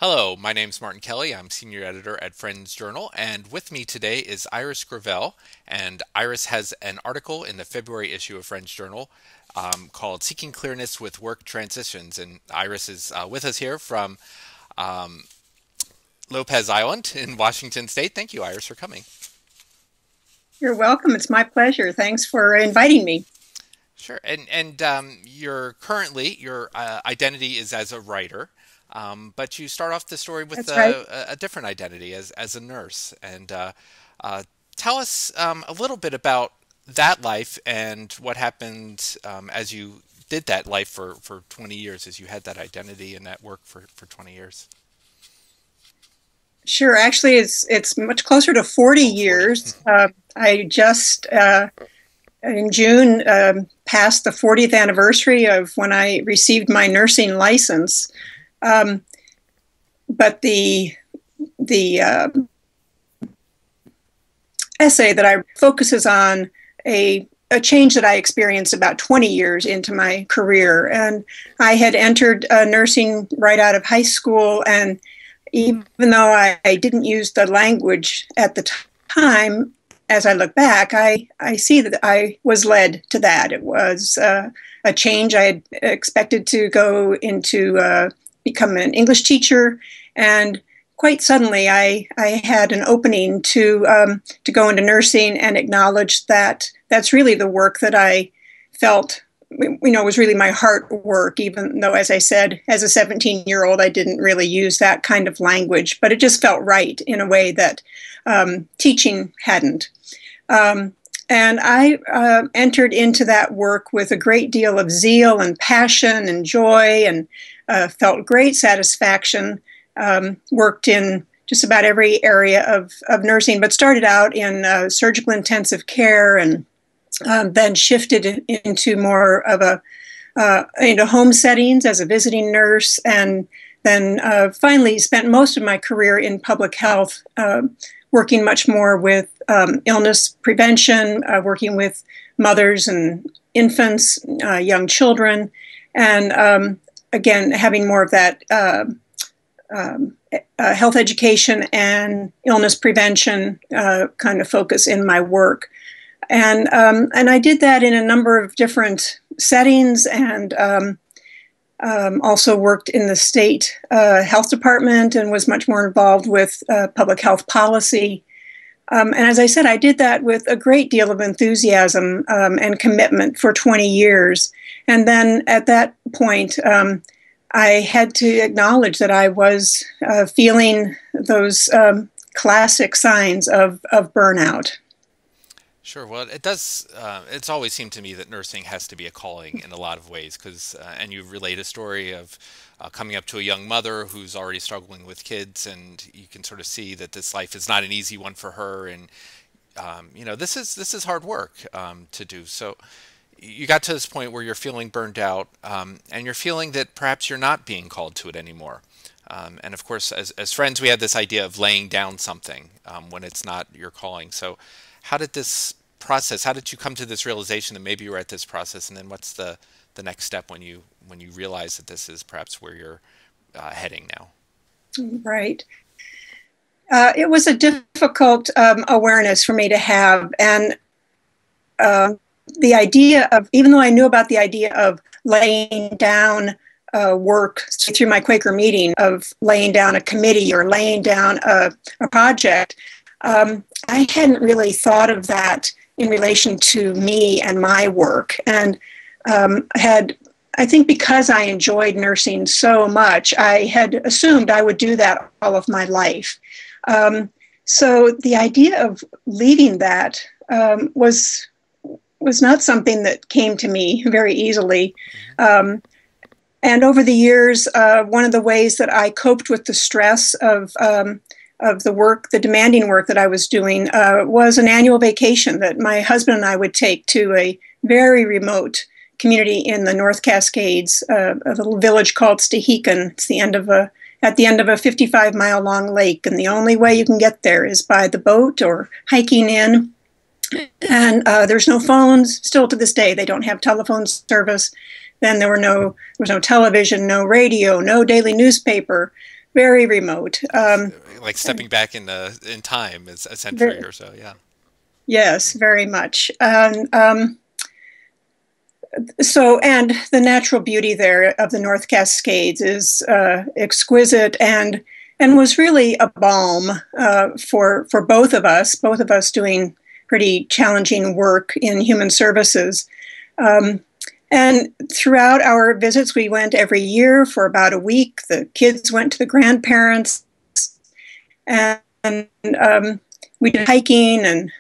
Hello, my name's Martin Kelly. I'm senior editor at Friends Journal, and with me today is Iris Graville. And Iris has an article in the February issue of Friends Journal called "Seeking Clearness with Work Transitions." And Iris is with us here from um, Lopez Island in Washington State. Thank you, Iris, for coming. You're welcome. It's my pleasure. Thanks for inviting me. Sure. And you're currently your identity is as a writer. But you start off the story with That's right. a different identity as a nurse. And tell us a little bit about that life and what happened as you did that life for 20 years, as you had that identity and that work for 20 years. Sure. Actually, it's much closer to 40 Oh, 40. years. I just in June passed the 40th anniversary of when I received my nursing license. Um, but the essay that I focuses on a change that I experienced about 20 years into my career, and I had entered nursing right out of high school, and even though I didn't use the language at the time, as I look back, I see that I was led to that. It was a change. I had expected to go into become an English teacher, and quite suddenly I had an opening to go into nursing and acknowledge that that's really the work that I felt was really my heart work, even though, as I said, as a 17-year-old, I didn't really use that kind of language, but it just felt right in a way that teaching hadn't. And I entered into that work with a great deal of zeal and passion and joy, and felt great satisfaction. Worked in just about every area of nursing, but started out in surgical intensive care, and then shifted into more of into home settings as a visiting nurse, and then finally spent most of my career in public health, working much more with illness prevention, working with mothers and infants, young children, and again, having more of that health education and illness prevention kind of focus in my work. And I did that in a number of different settings, and also worked in the state health department and was much more involved with public health policy. And as I said, I did that with a great deal of enthusiasm and commitment for 20 years. And then at that point, I had to acknowledge that I was feeling those classic signs of burnout. Sure. Well, it does. It's always seemed to me that nursing has to be a calling in a lot of ways, because and you relate a story of coming up to a young mother who's already struggling with kids, and you can sort of see that this life is not an easy one for her, and this is hard work to do. So you got to this point where you're feeling burned out, and you're feeling that perhaps you're not being called to it anymore. And of course, as friends, we have this idea of laying down something when it's not your calling. So how did this process, how did you come to this realization that maybe you were at this process, and then what's the next step when you realize that this is perhaps where you're heading now? Right. It was a difficult awareness for me to have, and the idea of, even though I knew about the idea of laying down work through my Quaker meeting, of laying down a committee or laying down a project, I hadn't really thought of that in relation to me and my work. And I think because I enjoyed nursing so much, I had assumed I would do that all of my life. So the idea of leaving that was not something that came to me very easily. And over the years, one of the ways that I coped with the stress of the work, the demanding work that I was doing, was an annual vacation that my husband and I would take to a very remote community in the North Cascades, a little village called Stehekin. It's at the end of a 55-mile long lake, and the only way you can get there is by the boat or hiking in. And there's no phones. Still to this day, they don't have telephone service. Then there was no television, no radio, no daily newspaper. very remote. Like stepping back in time is a century Very, or so. Yeah. yes, very much. And the natural beauty there of the North Cascades is exquisite and was really a balm for both of us doing pretty challenging work in human services. Um, and throughout our visits, we went every year for about a week. The kids went to the grandparents, and we did hiking and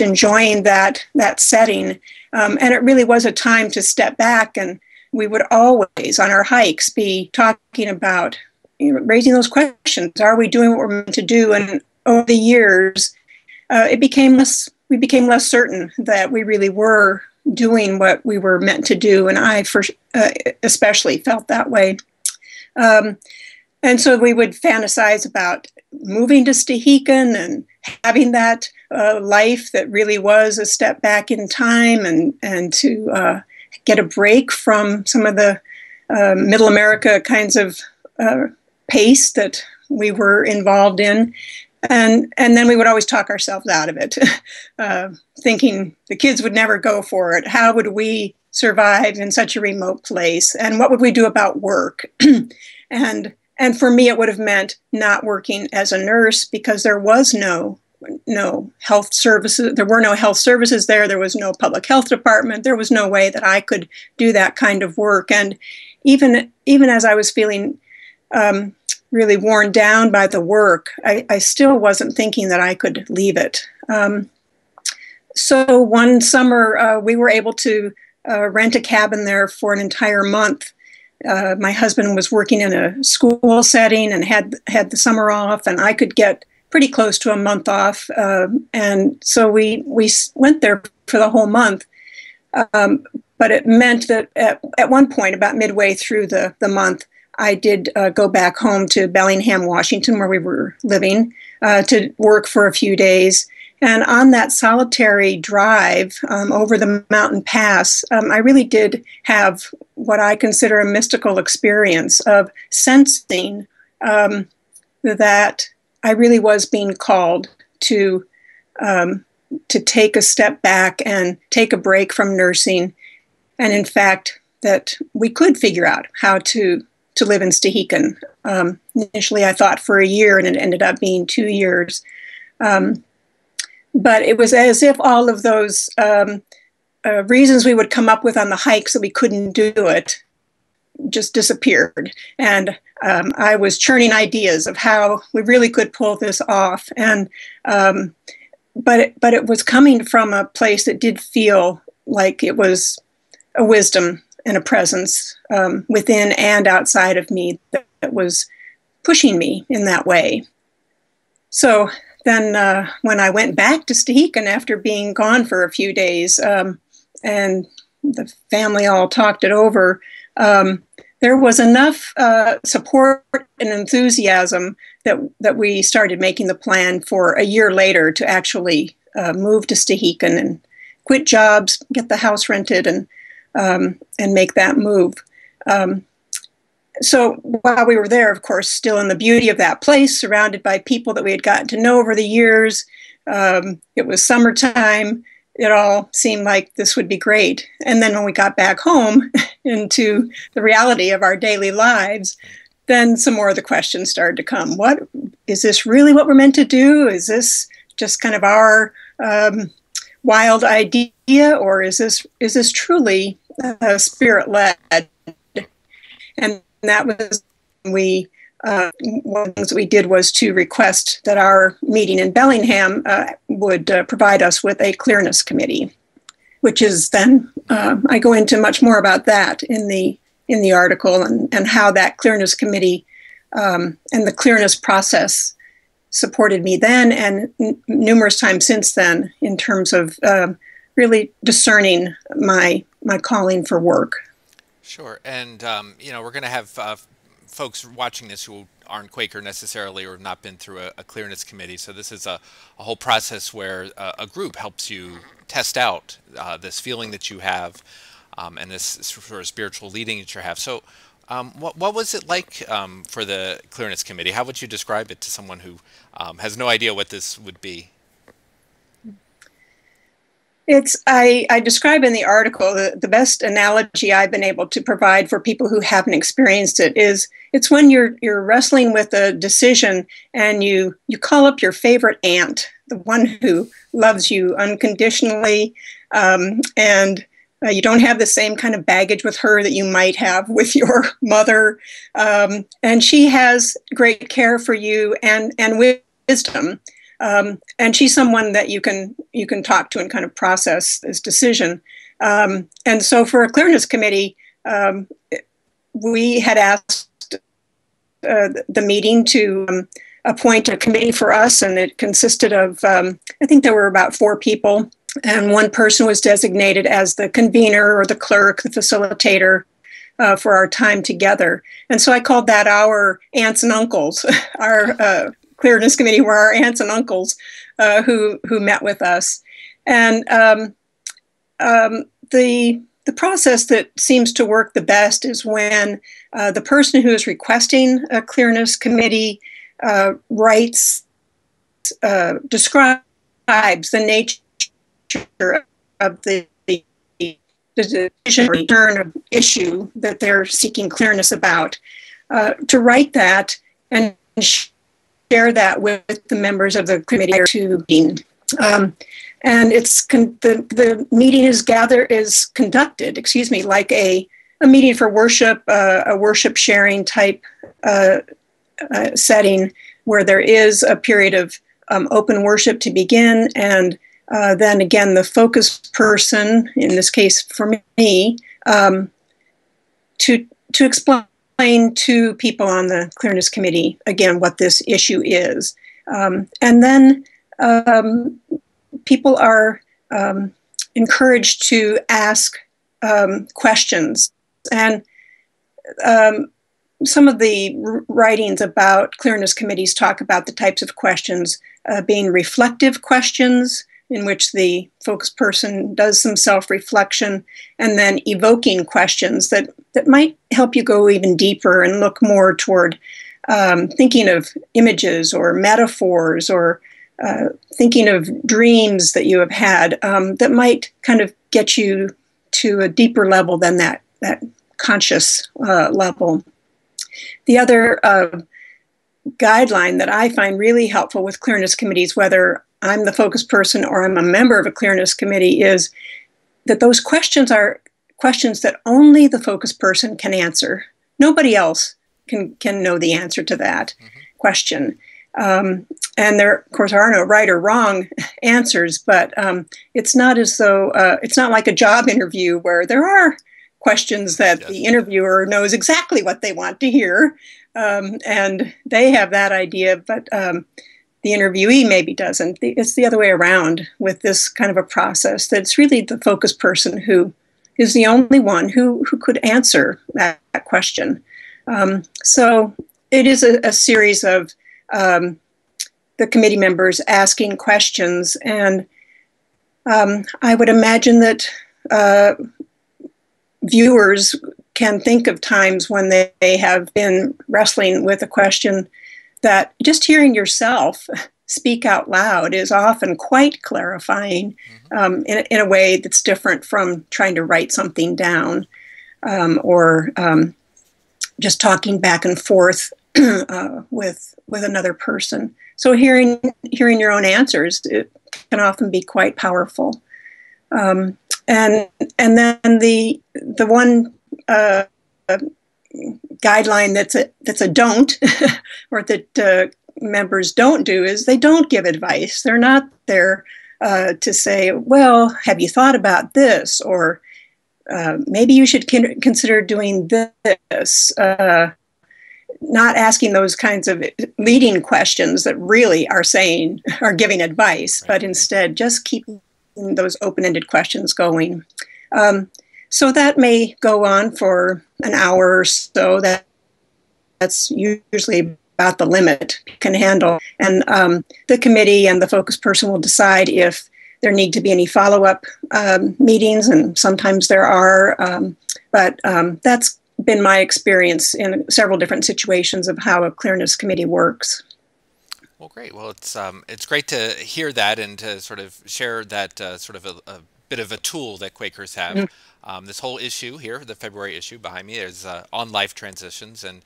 enjoying that setting. And it really was a time to step back, and we would always, on our hikes, be talking about, raising those questions. Are we doing what we're meant to do? And over the years, we became less certain that we really were doing what we were meant to do. And especially felt that way. Um, and so we would fantasize about moving to Stehekin and having that life that really was a step back in time, and to get a break from some of the middle America kinds of pace that we were involved in. And then we would always talk ourselves out of it, thinking the kids would never go for it. How would we survive in such a remote place? And what would we do about work? And for me, it would have meant not working as a nurse, because there was no health services. There were no health services there. There was no public health department. There was no way that I could do that kind of work. And even as I was feeling really worn down by the work, I still wasn't thinking that I could leave it. So one summer, we were able to rent a cabin there for an entire month. My husband was working in a school setting and had the summer off, and I could get pretty close to a month off. And so we went there for the whole month. But it meant that at one point, about midway through the month, I did go back home to Bellingham, Washington, where we were living, to work for a few days. And on that solitary drive over the mountain pass, I really did have what I consider a mystical experience of sensing that I really was being called to take a step back and take a break from nursing. And in fact, that we could figure out how to live in Stehekin. Initially, I thought for a year, and it ended up being 2 years. But it was as if all of those reasons we would come up with on the hikes that we couldn't do it just disappeared. And I was churning ideas of how we really could pull this off. And but it was coming from a place that did feel like it was a wisdom and a presence within and outside of me that was pushing me in that way. So then when I went back to Stehekin after being gone for a few days, and the family all talked it over, there was enough support and enthusiasm that we started making the plan for a year later to actually move to Stehekin and quit jobs, get the house rented, and make that move. So while we were there, of course, still in the beauty of that place, surrounded by people that we had gotten to know over the years, it was summertime. It all seemed like this would be great. And then when we got back home into the reality of our daily lives, then some more of the questions started to come. What is this really what we're meant to do? Is this just kind of our wild idea, or is this truly spirit-led? And that was one of the things that we did was to request that our meeting in Bellingham would provide us with a Clearness committee, which is then I go into much more about that in the article, and how that Clearness committee and the Clearness process supported me then and numerous times since then in terms of really discerning my calling for work. Sure. And, we're going to have folks watching this who aren't Quaker necessarily or have not been through a Clearness committee. So this is a whole process where a group helps you test out this feeling that you have and this sort of spiritual leading that you have. So What was it like for the Clearness Committee? How would you describe it to someone who has no idea what this would be? I describe in the article the best analogy I've been able to provide for people who haven't experienced it is it's when you're wrestling with a decision and you call up your favorite aunt, the one who loves you unconditionally, and you don't have the same kind of baggage with her that you might have with your mother, and she has great care for you and wisdom. And she's someone that you can talk to and kind of process this decision. And so for a Clearness Committee, we had asked the meeting to appoint a committee for us, and it consisted of, I think there were about 4 people, and one person was designated as the convener or the clerk, the facilitator for our time together. And so I called that our aunts and uncles, our Clearness Committee were our aunts and uncles who met with us. And the process that seems to work the best is when the person who is requesting a Clearness Committee writes, describes the nature of the decision or return of issue that they're seeking clearness about, to write that and share that with the members of the committee to and the meeting is conducted, like a meeting for worship, a worship sharing type setting where there is a period of open worship to begin, and then again the focus person, in this case for me, to explain to people on the Clearness Committee, again, what this issue is. And then people are encouraged to ask questions. And some of the writings about Clearness Committees talk about the types of questions being reflective questions, in which the focus person does some self-reflection, and then evoking questions that might help you go even deeper and look more toward thinking of images or metaphors, or thinking of dreams that you have had that might kind of get you to a deeper level than that conscious level. The other guideline that I find really helpful with Clearness Committees, whether I'm the focus person or I'm a member of a Clearness Committee, is that those questions are questions that only the focus person can answer. Nobody else can know the answer to that question. And there, of course, are no right or wrong answers, but it's not as though, it's not like a job interview where there are questions that the interviewer knows exactly what they want to hear, and they have that idea, but the interviewee maybe doesn't. It's the other way around with this kind of a process, that it's really the focus person who is the only one who could answer that question. So it is a series of the committee members asking questions, and I would imagine that viewers can think of times when they have been wrestling with a question that just hearing yourself speak out loud is often quite clarifying in a way that's different from trying to write something down or just talking back and forth with another person. So hearing your own answers, it can often be quite powerful. And then the one guideline that's a don't, or that members don't do, is they don't give advice. They're not there to say, well, have you thought about this? Or maybe you should consider doing this. Not asking those kinds of leading questions that really are giving advice, but instead just keeping those open-ended questions going. So that may go on for an hour or so. That's usually about the limit you can handle. And the committee and the focus person will decide if there need to be any follow-up meetings, and sometimes there are. But that's been my experience in several different situations of how a clearness committee works. Well, great. Well, it's great to hear that and to sort of share that sort of a bit of a tool that Quakers have. This whole issue here, the February issue behind me, is on life transitions, and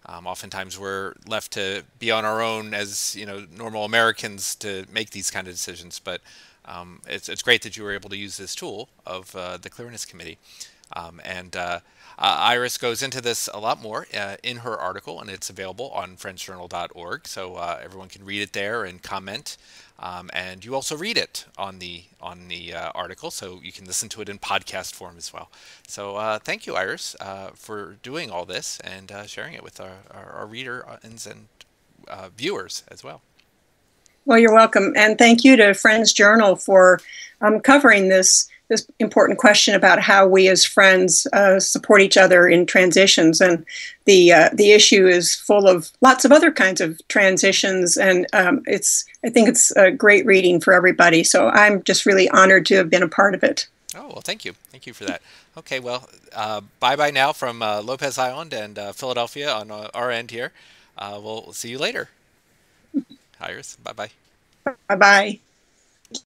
oftentimes we're left to be on our own as normal Americans to make these kind of decisions. But it's great that you were able to use this tool of the Clearness Committee. And Iris goes into this a lot more in her article, and it's available on friendsjournal.org, so everyone can read it there and comment. And you also read it on the article, so you can listen to it in podcast form as well. So thank you, Iris, for doing all this and sharing it with our readers and viewers as well. Well, you're welcome, and thank you to Friends Journal for covering this important question about how we as friends support each other in transitions. And the issue is full of lots of other kinds of transitions, and I think it's a great reading for everybody. So I'm just really honored to have been a part of it. Oh, well, thank you. Thank you for that. Okay, well, bye-bye now from Lopez Island and Philadelphia on our end here. We'll see you later. Iris, bye-bye. Bye-bye.